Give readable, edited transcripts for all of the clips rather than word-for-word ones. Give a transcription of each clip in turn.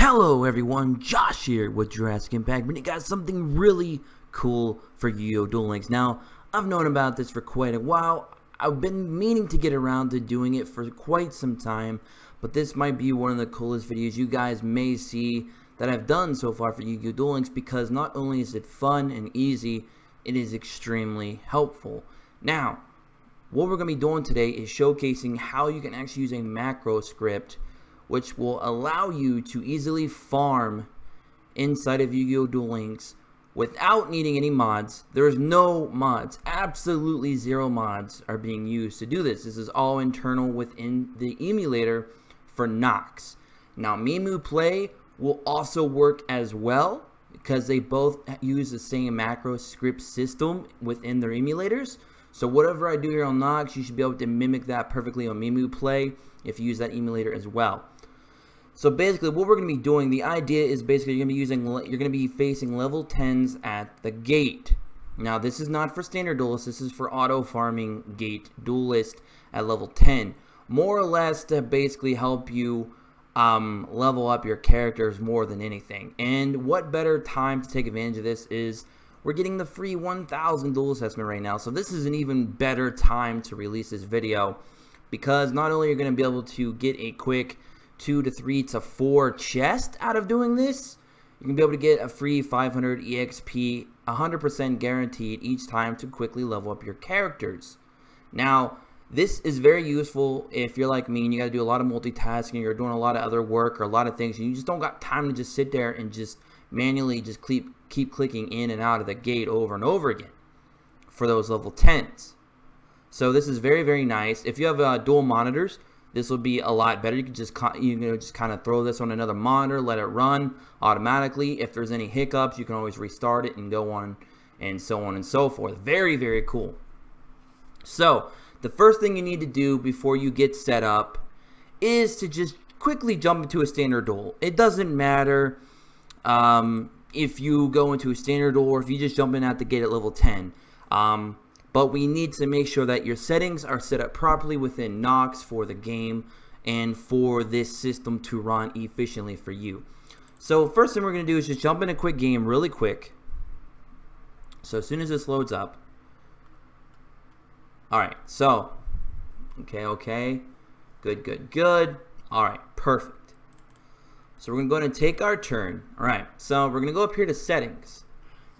Hello everyone, Josh here with Jurassic Impact, bringing you guys something really cool for Yu-Gi-Oh! Duel Links. Now, I've known about this for quite a while. I've been meaning to get around to doing it for quite some time, but this might be one of the coolest videos you guys may see that I've done so far for Yu-Gi-Oh! Duel Links, because not only is it fun and easy, it is extremely helpful. Now, what we're going to be doing today is showcasing how you can actually use a macro script which will allow you to easily farm inside of Yu-Gi-Oh! Duel Links without needing any mods. There's no mods. Absolutely zero mods are being used to do this. This is all internal within the emulator for Nox. Now, Mimu Play will also work as well because they both use the same macro script system within their emulators. So whatever I do here on Nox, you should be able to mimic that perfectly on Mimu Play if you use that emulator as well. So basically, what we're going to be doing, the idea is basically you're going to be facing level 10s at the gate. Now, this is not for standard duelists. This is for auto farming gate duelist at level 10, more or less to basically help you level up your characters more than anything. And what better time to take advantage of this is we're getting the free 1000 duel assessment right now. So this is an even better time to release this video, because not only are you going to be able to get a quick 2 to 3 to 4 chests out of doing this, you can be able to get a free 500 EXP 100% guaranteed each time to quickly level up your characters. Now, this is very useful if you're like me and you got to do a lot of multitasking, you're doing a lot of other work or a lot of things, and you just don't got time to just sit there and just manually just keep clicking in and out of the gate over and over again for those level 10s. So this is very, very nice. If you have dual monitors, this will be a lot better. You can just kind of throw this on another monitor, let it run automatically. If there's any hiccups, you can always restart it and go on and so on and so forth. Very, very cool. So the first thing you need to do before you get set up is to just quickly jump into a standard duel. It doesn't matter if you go into a standard duel or if you just jump in at the gate at level 10. But we need to make sure that your settings are set up properly within Nox for the game and for this system to run efficiently for you. So first thing we're going to do is just jump in a quick game really quick. So as soon as this loads up. Alright, so. Okay. Good. Alright, perfect. So we're going to go ahead and take our turn. Alright, so we're going to go up here to settings.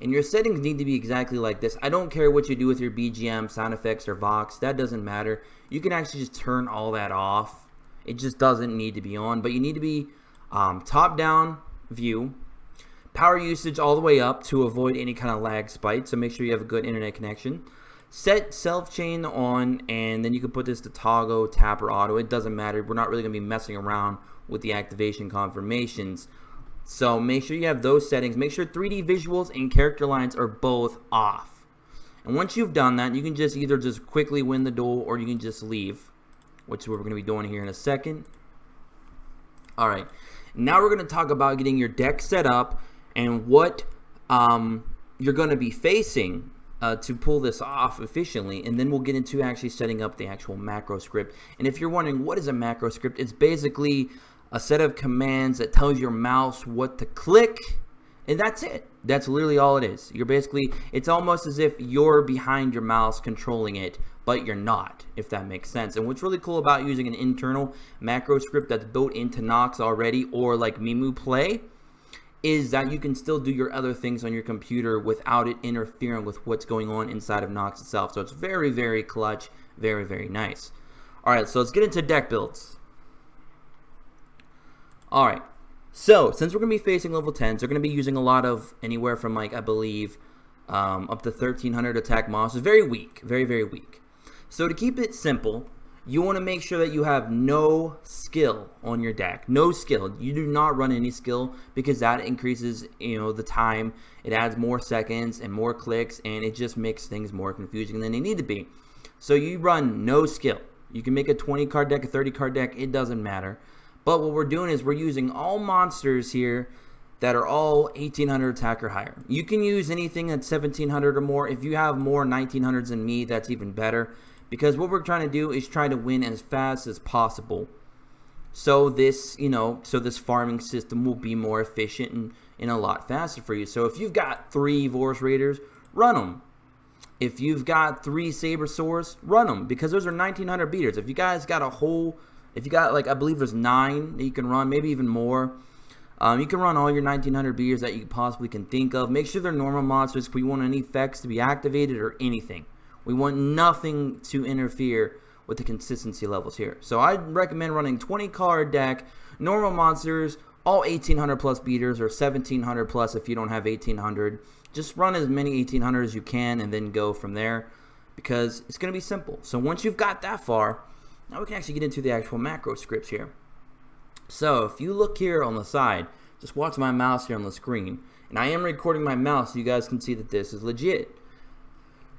And your settings need to be exactly like this. I don't care what you do with your BGM, sound effects, or Vox. That doesn't matter. You can actually just turn all that off. It just doesn't need to be on. But you need to be top-down view. Power usage all the way up to avoid any kind of lag spike. So make sure you have a good internet connection. Set self-chain on, and then you can put this to toggle, tap, or auto. It doesn't matter. We're not really going to be messing around with the activation confirmations. So make sure you have those settings. Make sure 3D visuals and character lines are both off. And once you've done that, you can just either just quickly win the duel or you can just leave, which is what we're going to be doing here in a second. Alright, now we're going to talk about getting your deck set up and what you're going to be facing to pull this off efficiently. And then we'll get into actually setting up the actual macro script. And if you're wondering what is a macro script, it's basically a set of commands that tells your mouse what to click, and that's it. That's literally all it is. It's almost as if you're behind your mouse controlling it, but you're not, if that makes sense. And what's really cool about using an internal macro script that's built into Nox already, or like Mimu Play, is that you can still do your other things on your computer without it interfering with what's going on inside of Nox itself. So it's very, very clutch, very, very nice. Alright, so let's get into deck builds. Alright, so since we're going to be facing level 10s, they're going to be using a lot of anywhere from, like, I believe, up to 1300 attack monsters. Very weak, very, very weak. So to keep it simple, you want to make sure that you have no skill on your deck. No skill. You do not run any skill, because that increases, the time. It adds more seconds and more clicks, and it just makes things more confusing than they need to be. So you run no skill. You can make a 20 card deck, a 30 card deck, it doesn't matter. But what we're doing is we're using all monsters here that are all 1800 attack or higher. You can use anything that's 1700 or more. If you have more 1900s than me, that's even better. Because what we're trying to do is try to win as fast as possible. So this, so this farming system will be more efficient and a lot faster for you. So if you've got 3 Vorus Raiders, run them. If you've got 3 Sabersaurs, run them, because those are 1900 beaters. If you guys got if you got, like, I believe there's 9 that you can run, maybe even more. You can run all your 1900 beaters that you possibly can think of. Make sure they're normal monsters. We want any effects to be activated or anything. We want nothing to interfere with the consistency levels here. So I'd recommend running 20 card deck, normal monsters, all 1800 plus beaters, or 1700 plus if you don't have 1800. Just run as many 1800 as you can and then go from there, because it's going to be simple. So once you've got that far, now we can actually get into the actual macro scripts here. So if you look here on the side, just watch my mouse here on the screen, and I am recording my mouse so you guys can see that this is legit.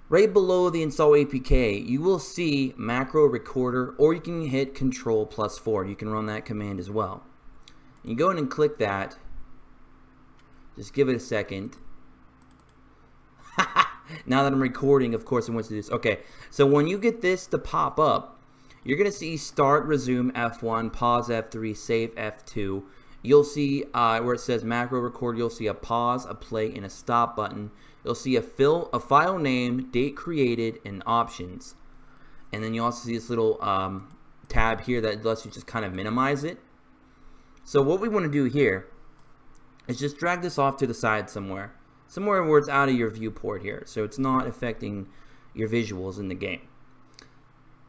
Right below the install APK, you will see macro recorder, or you can hit Control +4. You can run that command as well. And you go in and click that. Just give it a second. Now that I'm recording, of course, I want to do this. Okay, so when you get this to pop up, you're going to see Start, Resume, F1, Pause, F3, Save, F2. You'll see where it says macro record, you'll see a pause, a play, and a stop button. You'll see a file name, date created, and options. And then you also see this little tab here that lets you just kind of minimize it. So what we want to do here is just drag this off to the side somewhere where it's out of your viewport here, so it's not affecting your visuals in the game.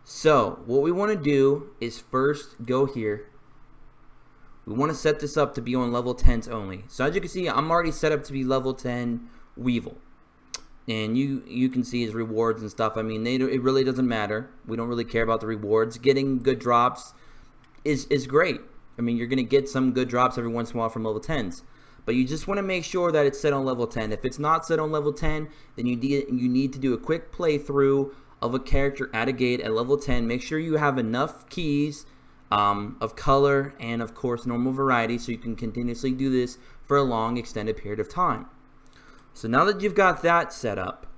So what we want to do is first go here. We want to set this up to be on level 10s only. So as you can see, I'm already set up to be level 10 Weevil. And you can see his rewards and stuff. I mean, it really doesn't matter. We don't really care about the rewards. Getting good drops is great. I mean, you're going to get some good drops every once in a while from level 10s. But you just want to make sure that it's set on level 10. If it's not set on level 10, then you need to do a quick playthrough of a character at a gate at level 10. Make sure you have enough keys of color and, of course, normal variety, so you can continuously do this for a long extended period of time. So now that you've got that set up,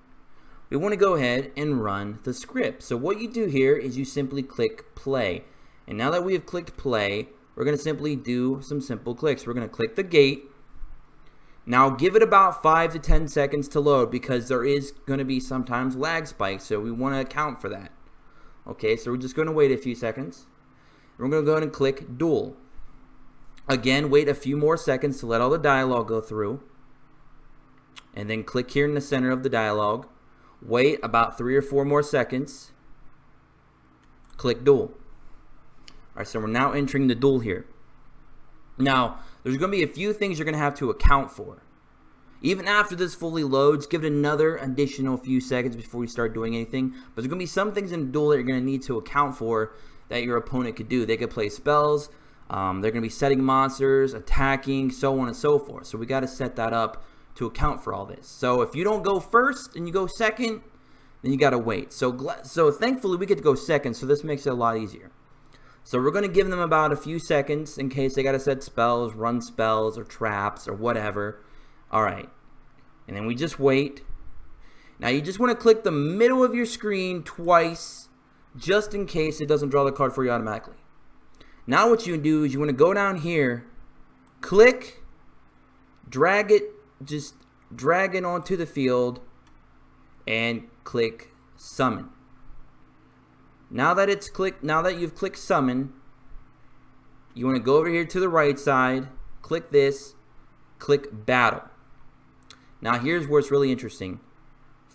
we want to go ahead and run the script. So what you do here is you simply click play. And now that we have clicked play, we're going to simply do some simple clicks. We're going to click the gate. Now give it about 5 to 10 seconds to load, because there is going to be sometimes lag spikes, so we want to account for that. Okay, so we're just going to wait a few seconds. We're going to go ahead and click Duel. Again, wait a few more seconds to let all the dialogue go through. And then click here in the center of the dialogue. Wait about 3 or 4 more seconds. Click Duel. Alright, so we're now entering the duel here. Now, there's going to be a few things you're going to have to account for. Even after this fully loads, give it another additional few seconds before you start doing anything. But there's going to be some things in the duel that you're going to need to account for that your opponent could do. They could play spells. They're going to be setting monsters, attacking, so on and so forth. So we got to set that up to account for all this. So if you don't go first and you go second, then you got to wait. So thankfully we get to go second, so this makes it a lot easier. So we're going to give them about a few seconds in case they got to set spells, run spells, or traps, or whatever. Alright. And then we just wait. Now you just want to click the middle of your screen twice, just in case it doesn't draw the card for you automatically. Now what you do is you want to go down here, click, drag it, just drag it onto the field, and click summon. Now that you've clicked summon, you want to go over here to the right side, click this, click battle. Now here's where it's really interesting.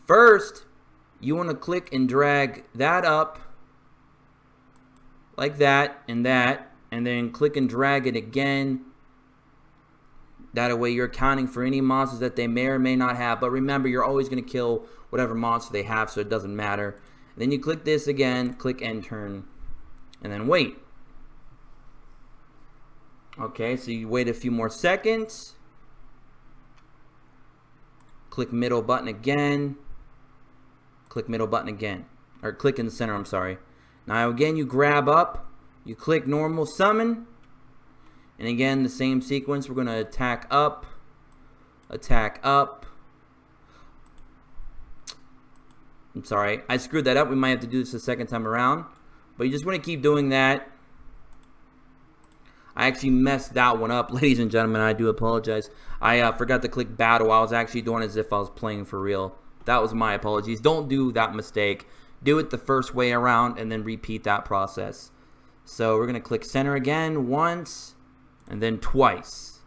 First, you want to click and drag that up like that, and then click and drag it again. That way you're accounting for any monsters that they may or may not have. But remember, you're always going to kill whatever monster they have, so it doesn't matter. Then you click this again, click end turn, and then wait. Okay, so you wait a few more seconds. Click middle button again. Click middle button again. Or click in the center, I'm sorry. Now again, you grab up. You click normal summon. And again, the same sequence. We're going to attack up. Attack up. I'm sorry, I screwed that up. We might have to do this a second time around. But you just want to keep doing that. I actually messed that one up, ladies and gentlemen. I do apologize. I forgot to click battle. I was actually doing it as if I was playing for real. That was my apologies. Don't do that mistake. Do it the first way around and then repeat that process. So we're going to click center again once and then twice.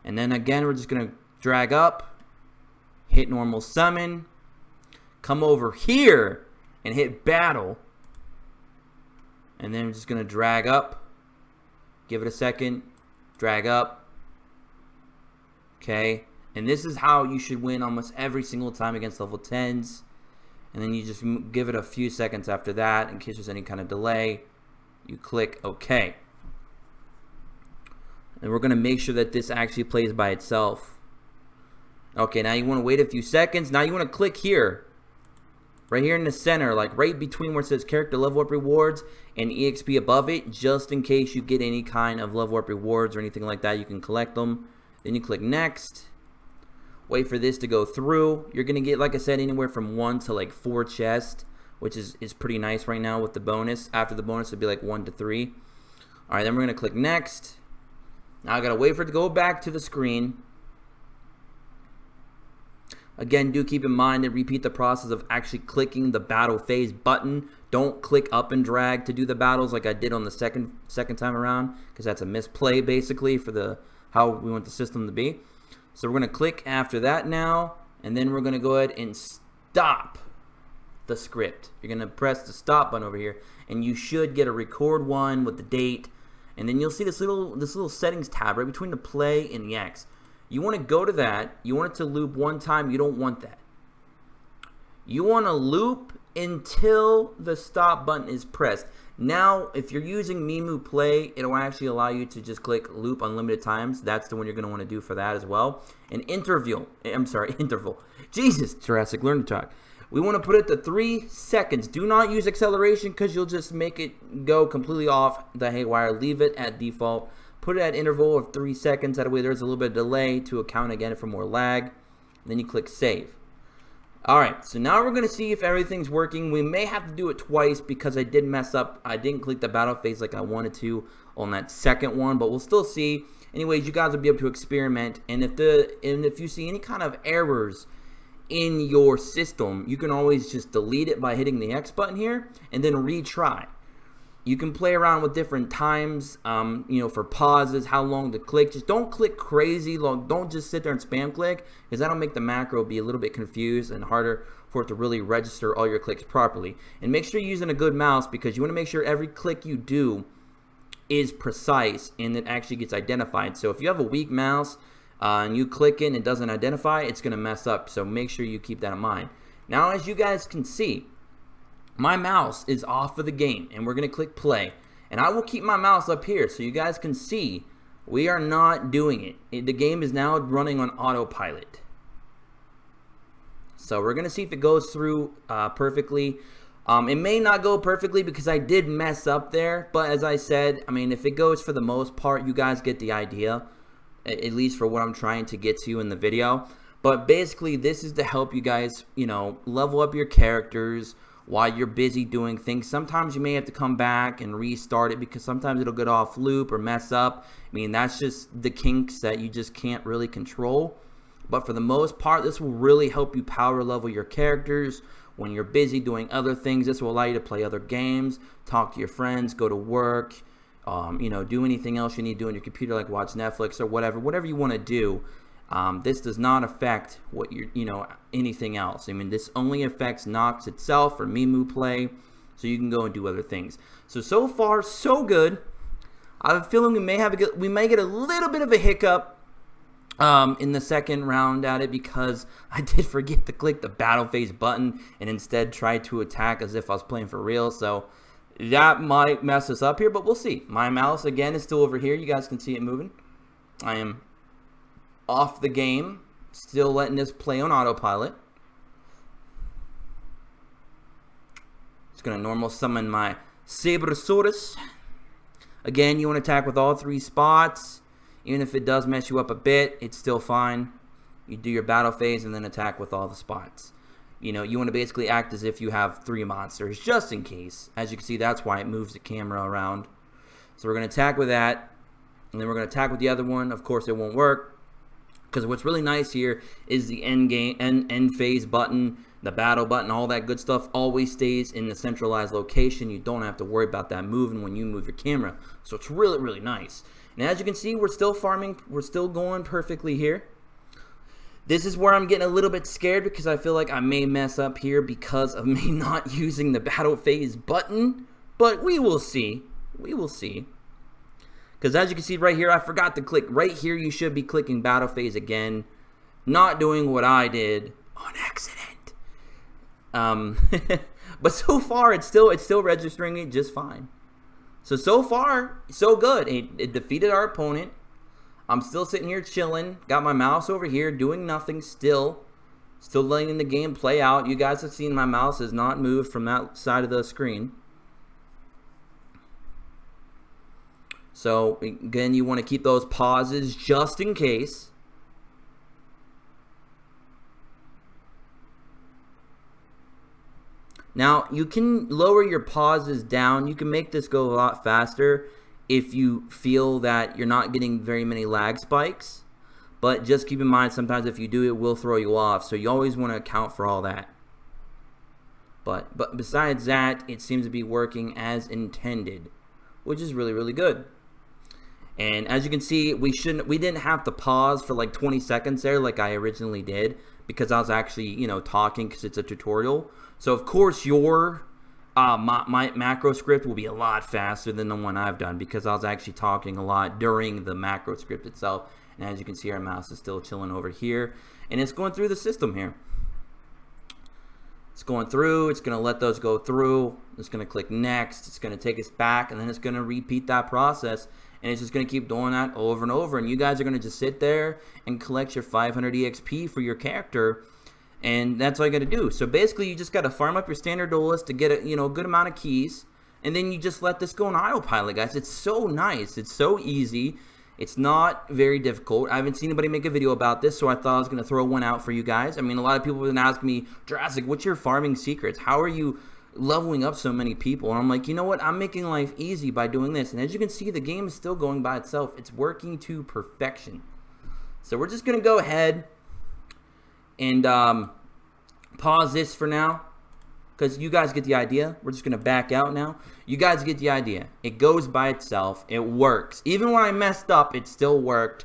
And then again, we're just going to drag up, hit normal summon, come over here and hit battle. And then we're just going to drag up, give it a second, drag up. Okay, and this is how you should win almost every single time against level 10s. And then you just give it a few seconds after that in case there's any kind of delay. You click OK. And we're going to make sure that this actually plays by itself. Okay, now you want to wait a few seconds. Now you want to click here. Right here in the center, like right between where it says character level up rewards and EXP above it, just in case you get any kind of level up rewards or anything like that, you can collect them. Then you click next. Wait for this to go through. You're going to get, like I said, anywhere from 1 to like 4 chests, which is pretty nice right now with the bonus. After the bonus, it'll be like 1 to 3. All right, then we're going to click next. Now I got to wait for it to go back to the screen. Again, do keep in mind and repeat the process of actually clicking the battle phase button. Don't click up and drag to do the battles like I did on the second time around, because that's a misplay basically for how we want the system to be. So we're going to click after that now, and then we're going to go ahead and stop the script. You're going to press the stop button over here, and you should get a record one with the date, and then you'll see this little settings tab right between the play and the X. You want to go to that. You want it to loop one time. You don't want that. You want to loop until the stop button is pressed. Now, if you're using Mimu Play, it'll actually allow you to just click loop unlimited times. That's the one you're going to want to do for that as well. And interval. Jesus, Jurassic, learn to talk. We want to put it to 3 seconds. Do not use acceleration because you'll just make it go completely off the haywire. Leave it at default. Put it at interval of 3 seconds. That way there's a little bit of delay to account again for more lag. And then you click save. Alright, so now we're going to see if everything's working. We may have to do it twice because I did mess up. I didn't click the battle phase like I wanted to on that second one, but we'll still see. Anyways, you guys will be able to experiment. And if you see any kind of errors in your system, you can always just delete it by hitting the X button here and then retry. You can play around with different times, for pauses, how long to click. Just don't click crazy long. Don't just sit there and spam click, because that'll make the macro be a little bit confused and harder for it to really register all your clicks properly. And make sure you're using a good mouse, because you want to make sure every click you do is precise and it actually gets identified. So if you have a weak mouse and you click it and it doesn't identify, it's going to mess up. So make sure you keep that in mind. Now, as you guys can see, my mouse is off of the game, and we're going to click play. And I will keep my mouse up here so you guys can see we are not doing it. The game is now running on autopilot. So we're going to see if it goes through perfectly. It may not go perfectly because I did mess up there. But as I said, if it goes for the most part, you guys get the idea. At least for what I'm trying to get to in the video. But basically, this is to help you guys, level up your characters while you're busy doing things. Sometimes you may have to come back and restart it because sometimes it'll get off loop or mess up. That's just the kinks that you just can't really control. But for the most part, this will really help you power level your characters when you're busy doing other things. This will allow you to play other games, talk to your friends, go to work, do anything else you need to do on your computer, like watch Netflix or whatever you want to do. This does not affect what anything else. This only affects Nox itself or Mimu Play, so you can go and do other things. So far, so good. I have a feeling we may get a little bit of a hiccup in the second round at it because I did forget to click the battle phase button and instead try to attack as if I was playing for real. So that might mess us up here, but we'll see. My mouse again is still over here. You guys can see it moving. I am off the game, still letting this play on autopilot. Just gonna normal summon my Sabersaurus. Again, you want to attack with all 3 spots. Even if it does mess you up a bit, it's still fine. You do your battle phase and then attack with all the spots. You want to basically act as if you have 3 monsters, just in case. As you can see, that's why it moves the camera around. So we're gonna attack with that. and then we're going to attack with the other one. Of course, it won't work, because what's really nice here is the end phase button, the battle button, all that good stuff always stays in the centralized location. You don't have to worry about that moving when you move your camera. So it's really, really nice. And as you can see, we're still farming. We're still going perfectly here. This is where I'm getting a little bit scared, because I feel like I may mess up here because of me not using the battle phase button. But we will see. We will see. Because as you can see right here, I forgot to click. Right here, you should be clicking battle phase again. Not doing what I did on accident. But so far, it's still registering it just fine. So far, so good. It defeated our opponent. I'm still sitting here chilling. Got my mouse over here doing nothing still. Still letting the game play out. You guys have seen my mouse has not moved from that side of the screen. So, again, you want to keep those pauses just in case. Now, you can lower your pauses down. You can make this go a lot faster if you feel that you're not getting very many lag spikes. But just keep in mind, sometimes if you do, it will throw you off. So you always want to account for all that. But besides that, it seems to be working as intended, which is really, really good. And as you can see, we didn't have to pause for like 20 seconds there like I originally did, because I was actually, talking, because it's a tutorial. So of course your my macro script will be a lot faster than the one I've done, because I was actually talking a lot during the macro script itself. And as you can see, our mouse is still chilling over here, and it's going through the system here. It's going through, it's going to let those go through, it's going to click next, it's going to take us back, and then it's going to repeat that process. And it's just going to keep doing that over and over. And you guys are going to just sit there and collect your 500 EXP for your character. And that's all you got to do. So basically, you just got to farm up your standard duelist to get a good amount of keys. And then you just let this go on autopilot, guys. It's so nice. It's so easy. It's not very difficult. I haven't seen anybody make a video about this, so I thought I was going to throw one out for you guys. I mean, a lot of people have been asking me, Jurassic, what's your farming secrets? How are you leveling up so many people? And I'm like, you know what, I'm making life easy by doing this. And as you can see, the game is still going by itself. It's working to perfection. So we're just gonna go ahead and pause this for now, because you guys get the idea. We're just gonna back out now. You guys get the idea. It goes by itself. It works. Even when I messed up, it still worked.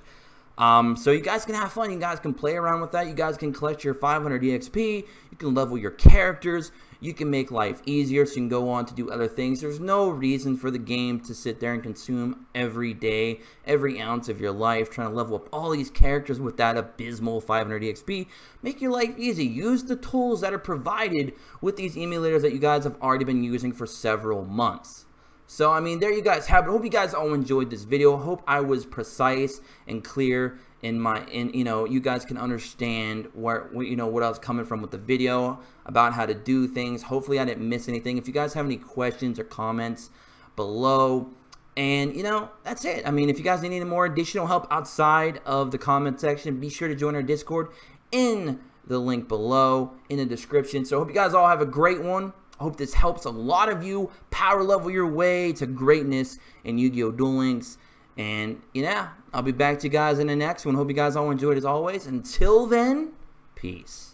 So you guys can have fun. You guys can play around with that. You guys can collect your 500 EXP. You can level your characters. You can make life easier, so you can go on to do other things. There's no reason for the game to sit there and consume every day, every ounce of your life, trying to level up all these characters with that abysmal 500 EXP. Make your life easy. Use the tools that are provided with these emulators that you guys have already been using for several months. So, I mean, there you guys have it. I hope you guys all enjoyed this video. I hope I was precise and clear you guys can understand what I was coming from with the video about how to do things. Hopefully I didn't miss anything. If you guys have any questions or comments below, and that's it. I mean, if you guys need any more additional help outside of the comment section, be sure to join our Discord in the link below in the description. So I hope you guys all have a great one. I hope this helps a lot of you power level your way to greatness in Yu-Gi-Oh! Duel Links. And, I'll be back to you guys in the next one. Hope you guys all enjoyed as always. Until then, peace.